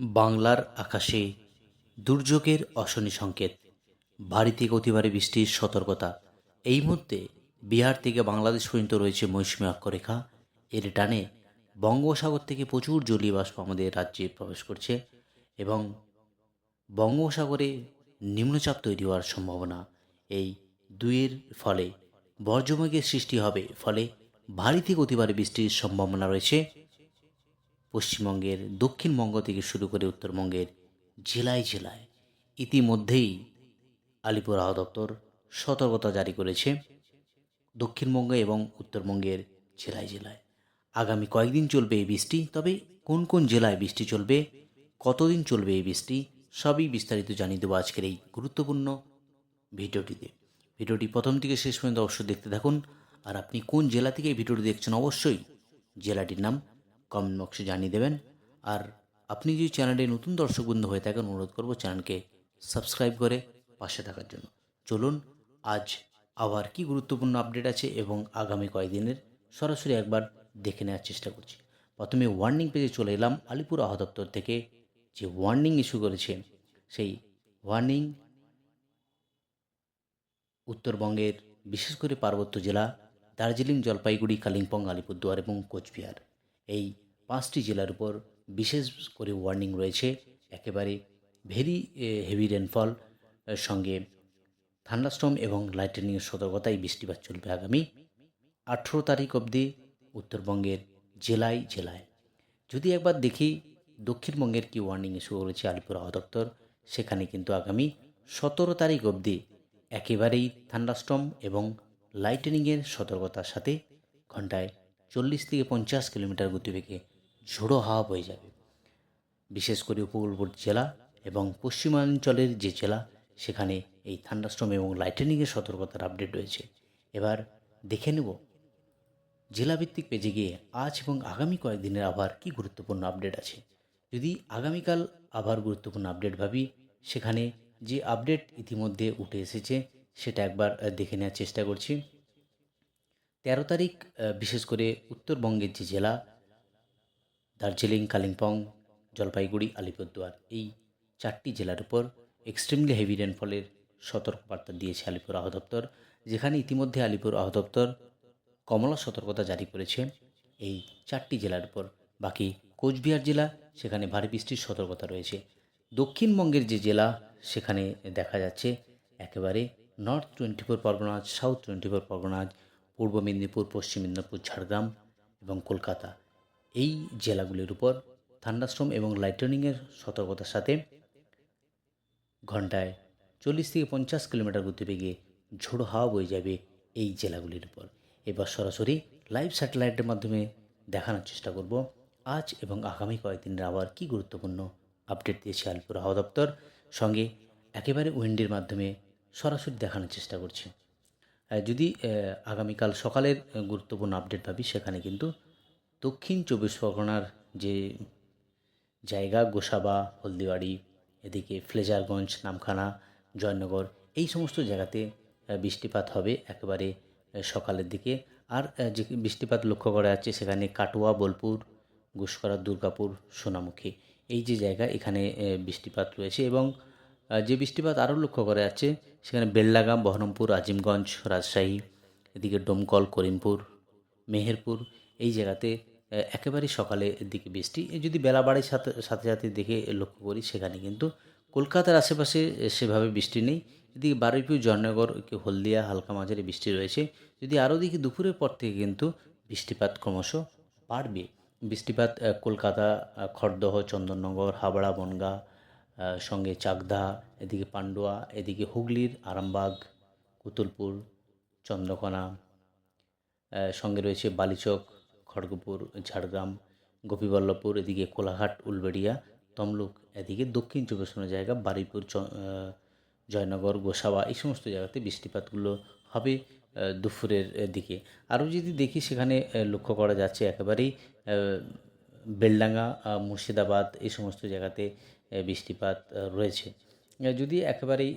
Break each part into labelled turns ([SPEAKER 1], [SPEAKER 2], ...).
[SPEAKER 1] বাংলার আকাশে দুর্যোগের অশনি সংকেত, ভারী থেকে অতি ভারী বৃষ্টির সতর্কতা। এই মুহূর্তে বিহার থেকে বাংলাদেশ পর্যন্ত রয়েছে মৌসুমী অক্ষরেখা। এর টানে বঙ্গোপসাগর থেকে প্রচুর জলীয় বাষ্প আমাদের রাজ্যে প্রবেশ করছে এবং বঙ্গোপসাগরে নিম্নচাপ তৈরি হওয়ার সম্ভাবনা। এই দুইয়ের ফলে বজ্রমেঘের সৃষ্টি হবে, ফলে ভারী থেকে অতি ভারী বৃষ্টির সম্ভাবনা রয়েছে পশ্চিমবঙ্গের দক্ষিণবঙ্গ থেকে শুরু করে উত্তরবঙ্গের জেলায় জেলায়। ইতিমধ্যেই আলিপুর আবহাওয়া দপ্তর সতর্কতা জারি করেছে দক্ষিণবঙ্গ এবং উত্তরবঙ্গের জেলায় জেলায়। আগামী কয়েকদিন চলবে এই বৃষ্টি, তবে কোন কোন জেলায় বৃষ্টি চলবে, কতদিন চলবে এই বৃষ্টি, সবই বিস্তারিত জানিয়ে দেবো আজকের এই গুরুত্বপূর্ণ ভিডিওটিতে। ভিডিওটি প্রথম থেকে শেষ পর্যন্ত অবশ্যই দেখতে থাকুন। আর আপনি কোন জেলা থেকে এই ভিডিওটি দেখছেন অবশ্যই জেলাটির নাম কমেন্ট বক্সে জানিয়ে দেবেন। আর আপনি যদি চ্যানেলে নতুন দর্শকবৃন্দ হয়ে থাকেন, অনুরোধ করব চ্যানেলকে সাবস্ক্রাইব করে পাশে থাকার জন্য। চলুন আজ আবার কি গুরুত্বপূর্ণ আপডেট আছে এবং আগামী কয়েকদিনের সরাসরি একবার দেখে নেওয়ার চেষ্টা করছি। প্রথমে ওয়ার্নিং পেজে চলে এলাম। আলিপুর আবহাওয়া দপ্তর থেকে যে ওয়ার্নিং ইস্যু করেছে, সেই ওয়ার্নিং উত্তরবঙ্গের বিশেষ করে পার্বত্য জেলা দার্জিলিং, জলপাইগুড়ি, কালিম্পং, আলিপুরদুয়ার এবং কোচবিহার, এই পাঁচটি জেলার উপর বিশেষ করে ওয়ার্নিং রয়েছে। একেবারে ভেরি হেভি রেনফল সঙ্গে থান্ডারস্টর্ম এবং লাইটেনিংয়ের সতর্কতায় বৃষ্টিপাত চলবে আগামী 18 তারিখ অবধি উত্তরবঙ্গের জেলায় জেলায়। যদি একবার দেখি দক্ষিণবঙ্গের কি ওয়ার্নিং ইস্যু করেছে আলিপুর আবহাওয়া দপ্তর, সেখানে কিন্তু আগামী 17 তারিখ অবধি একেবারেই থান্ডারস্টর্ম এবং লাইটেনিংয়ের সতর্কতার সাথে ঘন্টায় 40 থেকে 50 কিলোমিটার গতিবেগে ঝোড়ো হাওয়া বয়ে যাবে। বিশেষ করে উপকূলবর্তী জেলা এবং পশ্চিমাঞ্চলের যে জেলা, সেখানে এই থান্ডারস্টর্ম এবং লাইটেনিংয়ের সতর্কতার আপডেট রয়েছে। এবার দেখে নেব জেলাভিত্তিক পেজে গিয়ে আজ এবং আগামী কয়েকদিনের আবহাওয়ার কী গুরুত্বপূর্ণ আপডেট আছে। যদি আগামীকাল আবহাওয়ার গুরুত্বপূর্ণ আপডেট ভাবি, সেখানে যে আপডেট ইতিমধ্যে উঠে এসেছে সেটা একবার দেখে নেওয়ার চেষ্টা করছি। 13 তারিখ বিশেষ করে উত্তরবঙ্গের যে জেলা দার্জিলিং, কালিম্পং, জলপাইগুড়ি, আলিপুরদুয়ার, এই চারটি জেলার উপর এক্সট্রিমলি হেভি রেনফলের সতর্কবার্তা দিয়েছে আলিপুর আবহাওয়া দপ্তর, যেখানে ইতিমধ্যে আলিপুর আবহাওয়া দপ্তর কমলা সতর্কতা জারি করেছে এই চারটি জেলার উপর। বাকি কোচবিহার জেলা, সেখানে ভারী বৃষ্টির সতর্কতা রয়েছে। দক্ষিণবঙ্গের যে জেলা, সেখানে দেখা যাচ্ছে একেবারে নর্থ 24 পরগনাজ, সাউথ 24 পরগনাজ, পূর্ব মেদিনীপুর, পশ্চিম মেদিনীপুর, ঝাড়গ্রাম এবং কলকাতা, এই জেলাগুলির উপর থান্ডারস্টর্ম এবং লাইটনিংয়ের সতর্কতার সাথে ঘন্টায় 40 থেকে 50 কিলোমিটার গতিবেগে ঝোড়ো হাওয়া বয়ে যাবে এই জেলাগুলির উপর। এবার সরাসরি লাইভ স্যাটেলাইটের মাধ্যমে দেখানোর চেষ্টা করব আজ এবং আগামী কয়েকদিনের আবার কী গুরুত্বপূর্ণ আপডেট দিয়েছে আলিপুর আবহাওয়া দপ্তর, সঙ্গে একেবারে উইন্ডের মাধ্যমে সরাসরি দেখানোর চেষ্টা করছে। যদি আগামীকাল সকালের গুরুত্বপূর্ণ আপডেট ভাবি, সেখানে কিন্তু দক্ষিণ 24 পরগনার যে জায়গা, গোসাবা, হলদিবাড়ি, এদিকে ফ্লেজারগঞ্জ, নামখানা, জয়নগর, এই সমস্ত জায়গাতে বৃষ্টিপাত হবে একেবারে সকালের দিকে। আর যে বৃষ্টিপাত লক্ষ্য করা যাচ্ছে সেখানে কাটোয়া, বোলপুর, গুসকরা, দুর্গাপুর, সোনামুখী, এই যে জায়গা, এখানে বৃষ্টিপাত রয়েছে। এবং যে বৃষ্টিপাত আরও লক্ষ্য করা যাচ্ছে সেখানে বেলডাঙ্গা, বহরমপুর, আজিমগঞ্জ, রাজশাহী, এদিকে ডোমকল, করিমপুর, মেহেরপুর, এই জায়গাতে একেবারে সকালের দিকে বৃষ্টি। যদি বেলা বাড়ার সাথে সাথে সাথে দেখে লক্ষ্য করি, সেখানে কিন্তু কলকাতার আশেপাশে সেভাবে বৃষ্টি নেই। এদিকে বারুইপুর, জয়নগর, হলদিয়া হালকা মাঝারি বৃষ্টি রয়েছে। যদি আরও দেখি দুপুরের পর থেকে কিন্তু বৃষ্টিপাত ক্রমশ বাড়বে। বৃষ্টিপাত কলকাতা, খড়দহ, চন্দননগর, হাবড়া, বনগাঁ, সঙ্গে চাকদা, এদিকে পান্ডুয়া, এদিকে হুগলির আরামবাগ, কুতুলপুর, চন্দ্রকোনা, সঙ্গে রয়েছে বালিচক, খড়গপুর, ঝাড়গ্রাম, গোপীবল্লভপুর, এদিকে কোলাঘাট, উলবেড়িয়া, তমলুক, এদিকে দক্ষিণ 24 পরগনা জায়গা, বারুইপুর, জয়নগর, গোসাবা, এই সমস্ত জায়গাতে বৃষ্টিপাতগুলো হবে দুপুরের দিকে। আরও যদি দেখি, সেখানে লক্ষ্য করা যাচ্ছে একেবারেই বেলডাঙ্গা, মুর্শিদাবাদ, এই সমস্ত জায়গাতে বৃষ্টিপাত রয়েছে। যদি একেবারেই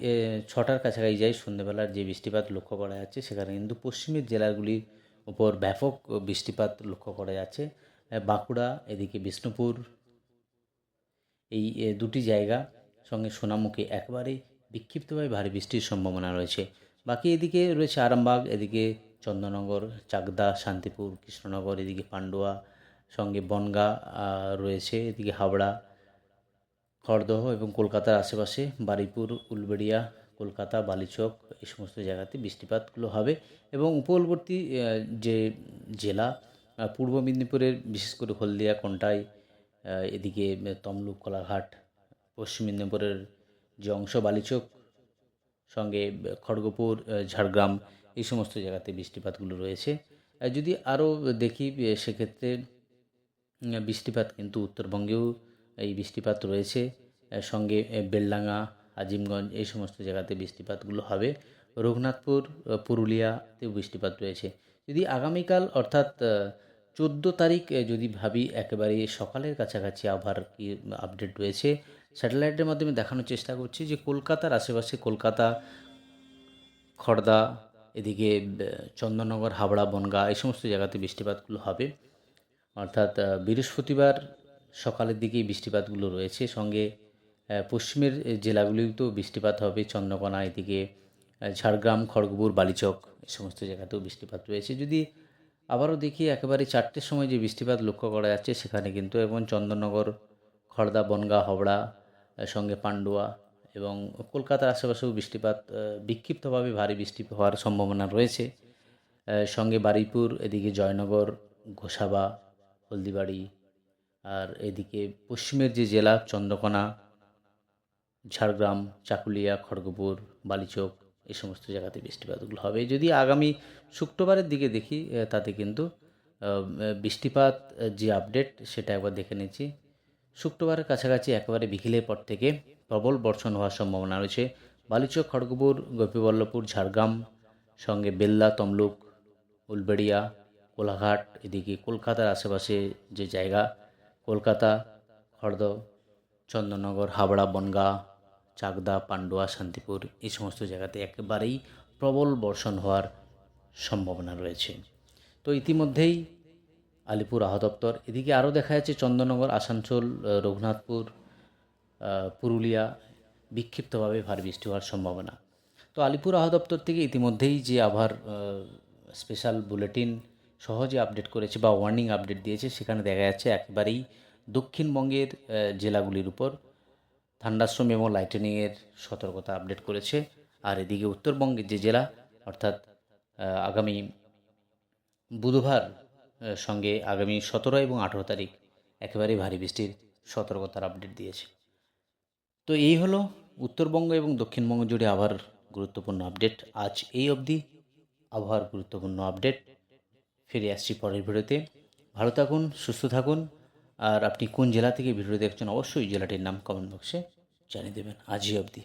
[SPEAKER 1] 6টার কাছাকাছি যাই, সন্ধ্যেবেলার যে বৃষ্টিপাত লক্ষ্য করা যাচ্ছে, সেখানে কিন্তু পশ্চিমের জেলাগুলির উপর ব্যাপক বৃষ্টিপাত লক্ষ্য করা যাচ্ছে। বাঁকুড়া, এদিকে বিষ্ণুপুর, এই দুটি জায়গা সঙ্গে সোনামুখী একেবারেই বিক্ষিপ্তভাবে ভারী বৃষ্টির সম্ভাবনা রয়েছে। বাকি এদিকে রয়েছে আরামবাগ, এদিকে চন্দননগর, চাকদা, শান্তিপুর, কৃষ্ণনগর, এদিকে পান্ডুয়া, সঙ্গে বনগাঁ রয়েছে, এদিকে হাওড়া, খড়দহ এবং কলকাতার আশেপাশে বারুইপুর, উলবেড়িয়া, কলকাতা, বালিচক এই সমস্ত জায়গাতে বৃষ্টিপাতগুলো হবে। এবং উপকূলবর্তী যে জেলা পূর্ব মেদিনীপুরের বিশেষ করে হলদিয়া, কন্টাই, এদিকে তমলুক, কোলাঘাট, পশ্চিম মেদিনীপুরের যে অংশ বালিচক, সঙ্গে খড়গপুর, ঝাড়গ্রাম এই সমস্ত জায়গাতে বৃষ্টিপাতগুলো রয়েছে। যদি আরও দেখি সেক্ষেত্রে বৃষ্টিপাত কিন্তু উত্তরবঙ্গেও এই বৃষ্টিপাত রয়েছে। সঙ্গে বেলডাঙা, আজিমগঞ্জ এই সমস্ত জায়গাতে বৃষ্টিপাতগুলো হবে। রঘুনাথপুর, পুরুলিয়াতেও বৃষ্টিপাত রয়েছে। যদি আগামীকাল অর্থাৎ 14 তারিখ যদি ভাবি, একেবারে সকালের কাছাকাছি আবহাওয়ার কি আপডেট রয়েছে স্যাটেলাইটের মাধ্যমে দেখানোর চেষ্টা করছি যে কলকাতার আশেপাশে কলকাতা, খড়দা, এদিকে চন্দননগর, হাওড়া, বনগাঁ এই সমস্ত জায়গাতে বৃষ্টিপাতগুলো হবে। অর্থাৎ বৃহস্পতিবার সকালের দিকেই বৃষ্টিপাতগুলো রয়েছে। সঙ্গে পশ্চিমের জেলাগুলিতেও বৃষ্টিপাত হবে। চন্দ্রকোনা, এদিকে ঝাড়গ্রাম, খড়গপুর, বালিচক এই সমস্ত জায়গাতেও বৃষ্টিপাত রয়েছে। যদি আবারও দেখি একেবারে 4টের সময় যে বৃষ্টিপাত লক্ষ্য করা যাচ্ছে সেখানে কিন্তু এবং চন্দননগর, খড়দা, বনগাঁ, হাওড়া, সঙ্গে পান্ডুয়া এবং কলকাতার আশেপাশেও বৃষ্টিপাত বিক্ষিপ্তভাবে ভারী বৃষ্টি হওয়ার সম্ভাবনা রয়েছে। সঙ্গে বারুইপুর, এদিকে জয়নগর, গোসাবা, হলদিবাড়ি, আর এদিকে পশ্চিমের যে জেলা চন্দ্রকোনা, ঝাড়গ্রাম, চাকুলিয়া, খড়গপুর, বালিচক এই সমস্ত জায়গাতে বৃষ্টিপাতগুলো হবে। যদি আগামী শুক্রবারের দিকে দেখি তাতে কিন্তু বৃষ্টিপাত যে আপডেট সেটা একবার দেখে নিচ্ছি। শুক্রবারের কাছাকাছি একেবারে বিকেলের পর থেকে প্রবল বর্ষণ হওয়ার সম্ভাবনা রয়েছে। বালিচক, খড়গপুর, গোপীবল্লভপুর, ঝাড়গ্রাম, সঙ্গে বেল্লা, তমলুক, উলবেড়িয়া, কোলাঘাট, এদিকে কলকাতার আশেপাশে যে জায়গা কলকাতা, খড়দহ, চন্দননগর, হাওড়া, বনগাঁ, চাকদা, পান্ডুয়া, শান্তিপুর এই সমস্ত জায়গাতে একেবারেই প্রবল বর্ষণ হওয়ার সম্ভাবনা রয়েছে। তো ইতিমধ্যেই আলিপুর আবহাওয়া দপ্তর, এদিকে আরও দেখা যাচ্ছে চন্দননগর, আসানসোল, রঘুনাথপুর, পুরুলিয়া বিক্ষিপ্তভাবে ভারী বৃষ্টি হওয়ার সম্ভাবনা। তো আলিপুর আবহাওয়া দপ্তর থেকে ইতিমধ্যেই যে আবহাওয়ার স্পেশাল বুলেটিন সহজে আপডেট করেছে বা ওয়ার্নিং আপডেট দিয়েছে, সেখানে দেখা যাচ্ছে একেবারেই দক্ষিণবঙ্গের জেলাগুলির উপর থান্ডারস্টর্ম এবং লাইটেনিংয়ের সতর্কতা আপডেট করেছে। আর এদিকে উত্তরবঙ্গের যে জেলা অর্থাৎ আগামী বুধবার সঙ্গে আগামী 17 এবং 18 তারিখ একেবারেই ভারী বৃষ্টির সতর্কতার আপডেট দিয়েছে। তো এই হলো উত্তরবঙ্গ এবং দক্ষিণবঙ্গ জুড়ে আবহাওয়ার গুরুত্বপূর্ণ আপডেট। আজ এই অবধি আবহাওয়ার গুরুত্বপূর্ণ আপডেট। ফিরে আসছি পরের ভিডিওতে। ভালো থাকুন, সুস্থ থাকুন। আর আপনি কোন জেলা থেকে ভিডিও দেখছেন অবশ্যই জেলাটির নাম কমেন্ট বক্সে জানিয়ে দেবেন। আজই অবধি।